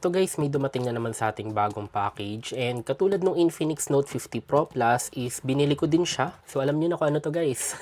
Eto guys, may dumating na naman sa ating bagong package and katulad nung Infinix Note 50 Pro Plus is binili ko din siya. So alam niyo na kung ano to guys.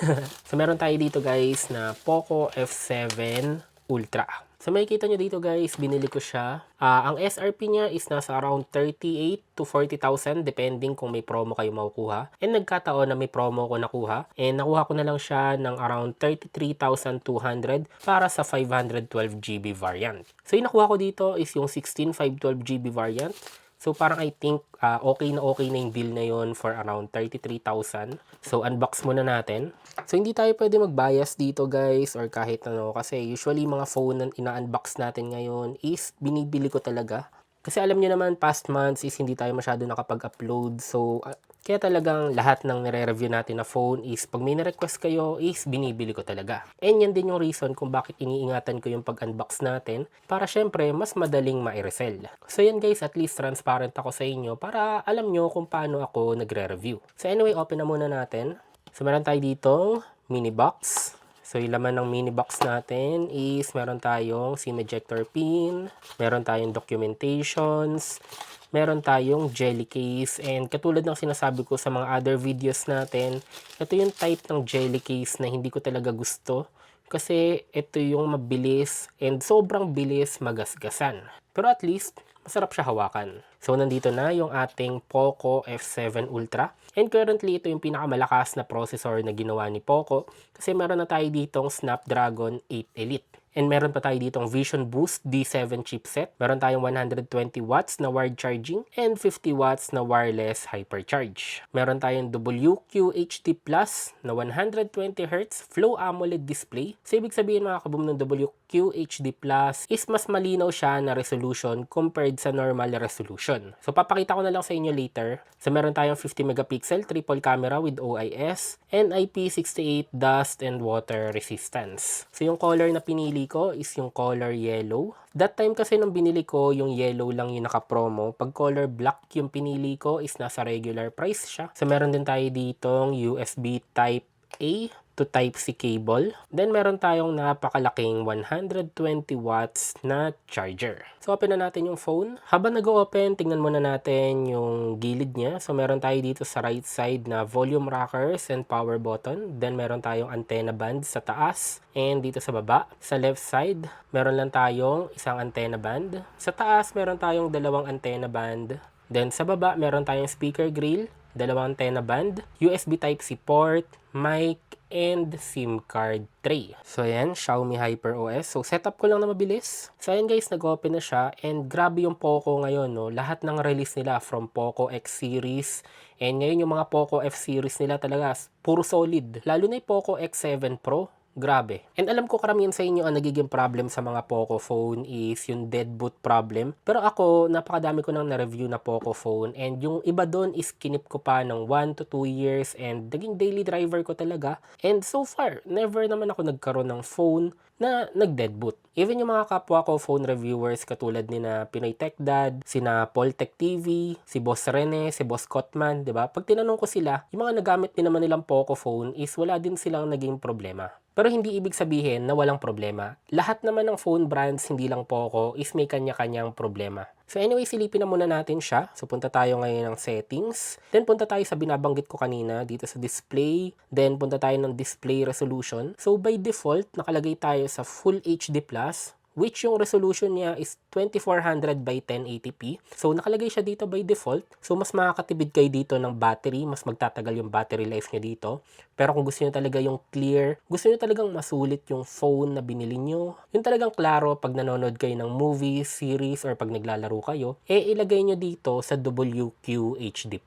So meron tayo dito guys na Poco F7 Ultra. So makikita nyo dito guys, binili ko siya. Ang SRP niya is nasa around 38 to 40,000 depending kung may promo kayo makukuha. And nagkataon na may promo ko nakuha. And nakuha ko na lang siya ng around 33,200 para sa 512GB variant. So yung nakuha ko dito is yung 16512GB variant. So parang I think okay na yung deal na yon for around 33,000. So unbox muna natin. So hindi tayo pwede mag-bias dito guys or kahit ano kasi usually mga phone na ina-unbox natin ngayon is binibili ko talaga. Kasi alam niyo naman past months is hindi tayo masyado nakapag-upload. So kaya talagang lahat ng nire-review natin na phone is pag may na-request kayo is binibili ko talaga. And yan din yung reason kung bakit iniingatan ko yung pag-unbox natin para syempre mas madaling ma-resell. So yan guys, at least transparent ako sa inyo para alam nyo kung paano ako nagre-review. So anyway, open na muna natin. So meron tayo ditong mini box. So yung laman ng mini box natin is meron tayong SIM ejector pin, meron tayong documentations, meron tayong jelly case, and katulad ng sinasabi ko sa mga other videos natin, ito yung type ng jelly case na hindi ko talaga gusto kasi ito yung mabilis and sobrang bilis magasgasan. Pero at least, masarap siya hawakan. So nandito na yung ating Poco F7 Ultra. And currently, ito yung pinakamalakas na processor na ginawa ni Poco kasi meron na tayo ditong Snapdragon 8 Elite. And meron pa tayo ditong Vision Boost D7 chipset. Meron tayong 120 watts na wired charging and 50 watts na wireless hypercharge. Meron tayong WQHD Plus na 120Hz Flow AMOLED display. So ibig sabihin mga kaboom ng WQHD Plus is mas malinaw siya na resolution compared sa normal resolution. So papakita ko na lang sa inyo later. So meron tayong 50 megapixel triple camera with OIS and IP68 dust and water resistance. So yung color na pinili ko is yung color yellow. That time kasi nung binili ko, yung yellow lang yung naka-promo. Pag color black yung pinili ko is nasa regular price siya. So meron din tayo ditong USB Type A to Type-C cable. Then meron tayong napakalaking 120 watts na charger. So open na natin yung phone. Habang nag-open, tingnan muna natin yung gilid niya. So meron tayo dito sa right side na volume rockers and power button. Then meron tayong antenna band sa taas and dito sa baba. Sa left side, meron lang tayong isang antenna band. Sa taas, meron tayong dalawang antenna band. Then sa baba, meron tayong speaker grill, dalawang antenna band, USB Type-C port, mic, and SIM card tray. So ayan, Xiaomi HyperOS. So setup ko lang na mabilis. So ayan guys, nag-open na siya and grabe yung Poco ngayon, no. Lahat ng release nila from Poco X series and ngayon yung mga Poco F series nila talaga puro solid. Lalo na yung Poco X7 Pro. Grabe. And alam ko karamihan sa inyo ang nagiging problem sa mga Poco phone is yung dead boot problem. Pero ako, napakadami ko nang na-review na Poco phone and yung iba doon is kinip ko pa ng 1 to 2 years and naging daily driver ko talaga. And so far, never naman ako nagkaroon ng phone na nag-dead boot. Even yung mga kapwa ko phone reviewers katulad ni na Pinoy Tech Dad, sina Paul Tech TV, si Boss Rene, si Boss Cotman, 'di ba? Pag tinanong ko sila, yung mga nagamit din naman nilang Poco phone is wala din silang naging problema. Pero hindi ibig sabihin na walang problema. Lahat naman ng phone brands, hindi lang Poco, is may kanya-kanyang problema. So anyway, silipin na muna natin siya. So punta tayo ngayon ng settings. Then punta tayo sa binabanggit ko kanina dito sa display. Then punta tayo ng display resolution. So by default, nakalagay tayo sa Full HD+, which yung resolution niya is 2400 by 1080p. So, nakalagay siya dito by default. So, mas makakatipid kayo dito ng battery. Mas magtatagal yung battery life niya dito. Pero kung gusto niyo talaga yung clear, gusto niyo talagang masulit yung phone na binili niyo, yung talagang klaro pag nanonood kayo ng movies, series, or pag naglalaro kayo, ilagay niyo dito sa WQHD+.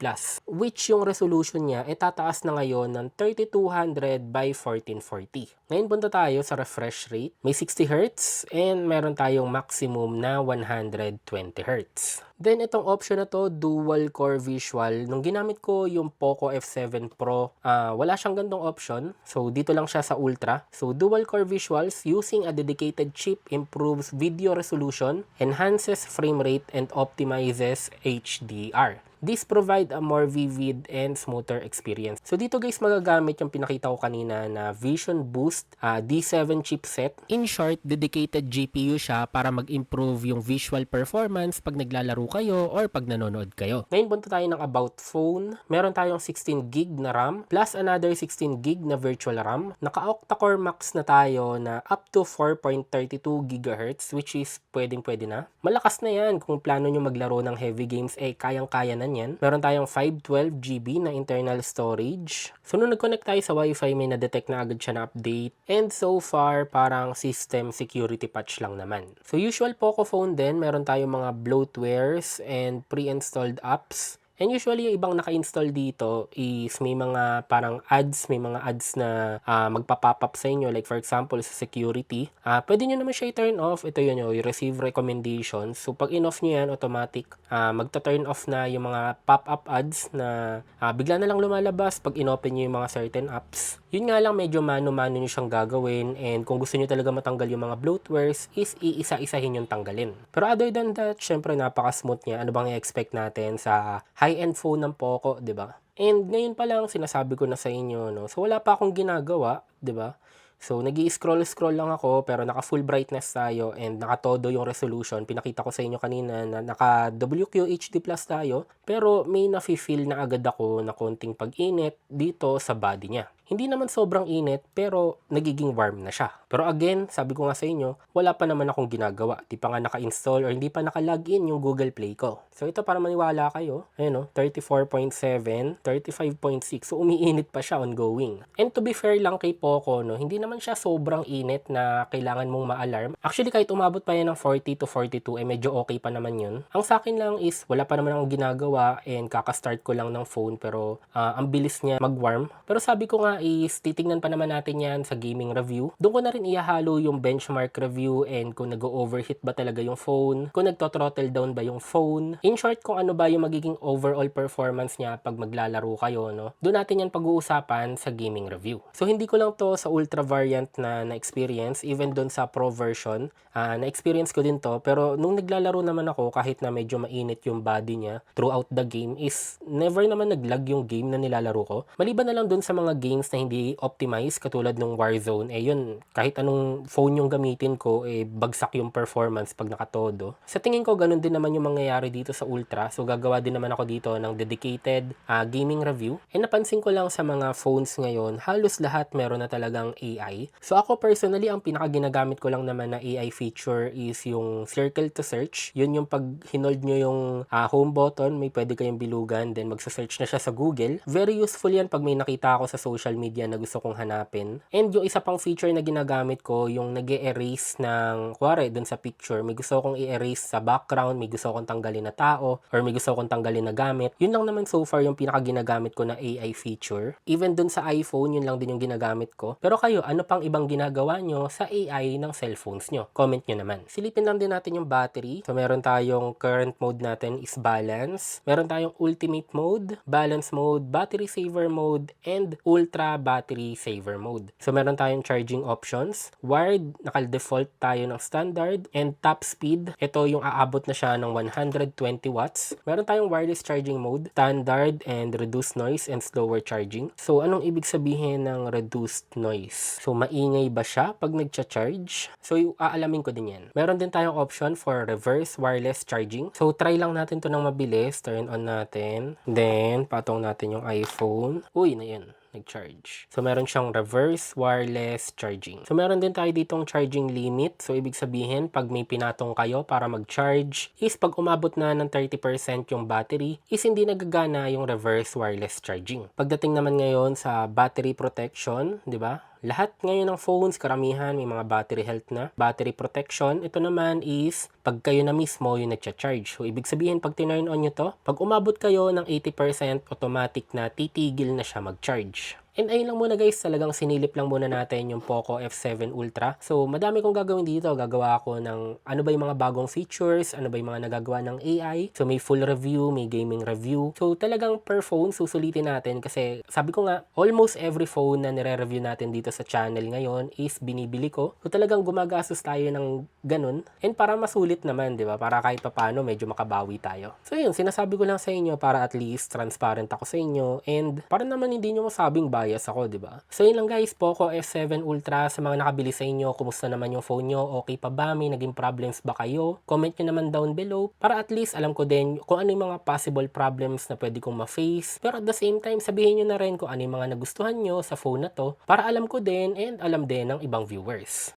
Which yung resolution niya, tataas na ngayon ng 3200 by 1440. Ngayon punta tayo sa refresh rate. May 60Hz and meron tayong maximum na 120Hz. Then, itong option na to, dual core visual. Nung ginamit ko yung Poco F7 Pro, wala siyang gantong option. So, dito lang siya sa Ultra. So, dual core visuals using a dedicated chip improves video resolution, enhances frame rate, and optimizes HDR. These provide a more vivid and smoother experience. So dito guys magagamit yung pinakita ko kanina na Vision Boost D7 chipset. In short, dedicated GPU siya para mag-improve yung visual performance pag naglalaro kayo or pag nanonood kayo. Ngayon punta tayo ng about phone. Meron tayong 16 gig na RAM plus another 16 gig na virtual RAM. Naka-octa-core max na tayo na up to 4.32 GHz which is pwede na. Malakas na yan kung plano nyo maglaro ng heavy games kayang-kaya na yan. Meron tayong 512 GB na internal storage. So nung nag-connect tayo sa Wi-Fi may na-detect na agad siya na update. And so far parang system security patch lang naman. So usual Poco phone din, meron tayong mga bloatwares and pre-installed apps. And usually, yung ibang naka-install dito is may mga parang ads, may mga ads na magpa-pop up sa inyo. Like for example, sa security. Pwede nyo naman siya i-turn off. Ito yun, yung receive recommendations. So pag in-off nyo yan, automatic, magta-turn off na yung mga pop-up ads na bigla na lang lumalabas pag in-open nyo yung mga certain apps. Yun nga lang, medyo mano-mano nyo siyang gagawin. And kung gusto nyo talaga matanggal yung mga bloatwares, is iisa-isahin yung tanggalin. Pero other than that, syempre napaka-smooth niya. Ano bang i-expect natin sa high-end phone ng Poco, 'di ba? And ngayon pa lang sinasabi ko na sa inyo, no. So wala pa akong ginagawa, 'di ba? So nagi-scroll lang ako pero naka full brightness tayo and nakatodo yung resolution. Pinakita ko sa inyo kanina na naka WQHD+ tayo pero may nafi-feel na agad ako na konting pag-init dito sa body niya. Hindi naman sobrang init pero nagiging warm na siya. Pero again, sabi ko nga sa inyo, wala pa naman akong ginagawa. Di pa nga naka-install or hindi pa naka-login yung Google Play ko. So ito para maniwala kayo, ayun 34.7, 35.6. So umiinit pa siya ongoing. And to be fair lang kay Poco, no, hindi naman siya sobrang init na kailangan mong ma-alarm. Actually kahit umabot pa yan ng 40 to 42, medyo okay pa naman yun. Ang sa akin lang is wala pa naman akong ginagawa and kaka-start ko lang ng phone pero ang bilis niya mag-warm. Pero sabi ko nga is titingnan pa naman natin yan sa gaming review. Doon ko na rin ihahalo yung benchmark review and kung nag-overheat ba talaga yung phone, kung nagto-throttle down ba yung phone. In short, kung ano ba yung magiging overall performance niya pag maglalaro kayo, no? Doon natin yan pag-uusapan sa gaming review. So hindi ko lang to sa ultra variant na experience, even doon sa pro version, na-experience ko din to. Pero nung naglalaro naman ako, kahit na medyo mainit yung body niya throughout the game, is never naman naglag yung game na nilalaro ko. Maliban na lang doon sa mga games na hindi optimize katulad ng Warzone, yun, kahit anong phone yung gamitin ko, bagsak yung performance pag nakatodo. Sa tingin ko, ganun din naman yung mangyayari dito sa Ultra. So, gagawa din naman ako dito ng dedicated gaming review. And napansin ko lang sa mga phones ngayon, halos lahat meron na talagang AI. So, ako personally, ang pinaka-ginagamit ko lang naman na AI feature is yung circle to search. Yun yung pag hinold nyo yung home button, may pwede kayong bilugan, then magsa-search na siya sa Google. Very useful yan pag may nakita ako sa social media na gusto kong hanapin. And yung isa pang feature na ginagamit ko, yung nag-e-erase ng, kuwari, dun sa picture, may gusto kong i-erase sa background, may gusto kong tanggalin na tao, or may gusto kong tanggalin na gamit. Yun lang naman so far yung pinaka-ginagamit ko na AI feature. Even dun sa iPhone, yun lang din yung ginagamit ko. Pero kayo, ano pang ibang ginagawa nyo sa AI ng cellphones nyo? Comment nyo naman. Silipin lang din natin yung battery. So, meron tayong current mode natin is balance. Meron tayong ultimate mode, balance mode, battery saver mode, and ultra battery saver mode. So, meron tayong charging options. Wired, naka-default tayo ng standard. And top speed, ito yung aabot na siya ng 120 watts. Meron tayong wireless charging mode, standard and reduced noise and slower charging. So, anong ibig sabihin ng reduced noise? So, maingay ba siya pag nagcha-charge? So, aalamin ko din yan. Meron din tayong option for reverse wireless charging. So, try lang natin to ng mabilis. Turn on natin. Then, patong natin yung iPhone. Uy, na yan. Nag-charge. So, meron siyang reverse wireless charging. So, meron din tayo ditong charging limit. So, ibig sabihin, pag may pinatong kayo para mag-charge, is pag umabot na ng 30% yung battery, is hindi nagagana yung reverse wireless charging. Pagdating naman ngayon sa battery protection, di ba? Lahat ngayon ng phones, karamihan, may mga battery health na. Battery protection, ito naman is pag kayo na mismo yung nagcha-charge. So, ibig sabihin, pag tinurn on nyo to, pag umabot kayo ng 80%, automatic na titigil na siya mag-charge. And ayun lang muna guys, talagang sinilip lang muna natin yung Poco F7 Ultra. So madami kong gagawin dito. Gagawa ako ng ano ba yung mga bagong features, ano ba yung mga nagagawa ng AI. So may full review, may gaming review. So talagang per phone susulitin natin kasi sabi ko nga, almost every phone na nire-review natin dito sa channel ngayon is binibili ko. So talagang gumagastos tayo ng ganun. And para masulit naman, di ba? Para kahit papaano medyo makabawi tayo. So yun, sinasabi ko lang sa inyo para at least transparent ako sa inyo and para naman hindi nyo masabing bias ako, di ba? So yun lang guys, Poco F7 Ultra. Sa mga nakabili sa inyo, kumusta naman yung phone nyo? Okay pa ba? May naging problems ba kayo? Comment nyo naman down below para at least alam ko din kung ano yung mga possible problems na pwede kong ma-face. Pero at the same time, sabihin nyo na rin kung ano yung mga nagustuhan nyo sa phone na to para alam ko din and alam din ng ibang viewers.